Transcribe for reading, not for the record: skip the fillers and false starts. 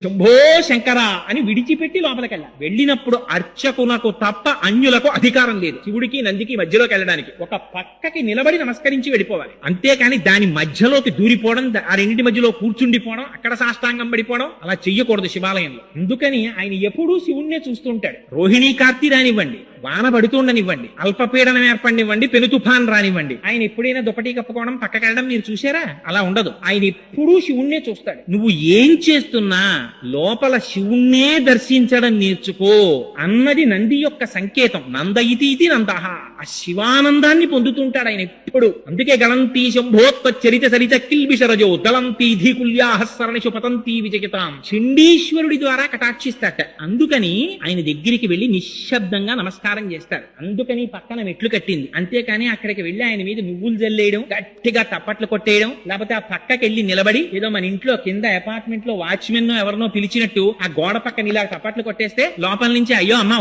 శంభో శంకర అని విడిచిపెట్టి లోపలికెళ్ళా. వెళ్ళినప్పుడు అర్చకునకు తప్ప అన్యులకు అధికారం లేదు శివుడికి నందికి మధ్యలోకి వెళ్ళడానికి. ఒక పక్కకి నిలబడి నమస్కరించి వెళ్ళిపోవాలి. అంతేకాని దాని మధ్యలోకి దూరిపోవడం, ఆ రెండింటి మధ్యలో కూర్చుండిపోవడం, అక్కడ సాష్టాంగం పడిపోవడం అలా చెయ్యకూడదు శివాలయంలో. అందుకని ఆయన ఎప్పుడూ శివుణ్ణే చూస్తుంటాడు. రోహిణీ కార్తీ రానివ్వండి, వాన పడుతుండనివ్వండి, అల్పపీడనం ఏర్పడినివ్వండి, పెను తుఫాన్ రానివ్వండి, ఆయన ఎప్పుడైనా దుప్పటి కప్పుకోవడం పక్కకెళ్ళడం మీరు చూసారా? అలా ఉండదు. ఆయన ఎప్పుడూ శివుణ్ణే చూస్తాడు. నువ్వు ఏం చేస్తున్నా లోపల శివుణ్ణే దర్శించడం నేర్చుకో అన్నది నంది యొక్క సంకేతం. నంద ఇతి నందహ, ఆ శివానందాన్ని పొందుతుంటాడు ఆయన ఎప్పుడు. అందుకే గళంతి శంభోత్వ చరిత సరిత కిల్బిషరజో దళంతి ధీకుల్యాహస్సరణిషు పతంతి విజగితాం. చండీశ్వరుడి ద్వారా కటాక్షిస్తాట. అందుకని ఆయన దగ్గరికి వెళ్లి నిశ్శబ్దంగా నమస్కారం చేస్తాడు. అందుకని పక్కన మెట్లు కట్టింది. అంతేకాని అక్కడికి వెళ్లి ఆయన మీద నువ్వులు జల్లేయడం, గట్టిగా తప్పట్లు కొట్టేయడం, లేకపోతే ఆ పక్కకి వెళ్లి నిలబడి ఏదో మన ఇంట్లో కింద అపార్ట్మెంట్ లో వాచ్మెన్ ఎవరినో పిలిచినట్టు ఆ గోడ పక్కన ఇలా తప్పట్లు కొట్టేస్తే లోపల నుంచి అయ్యో అమ్మ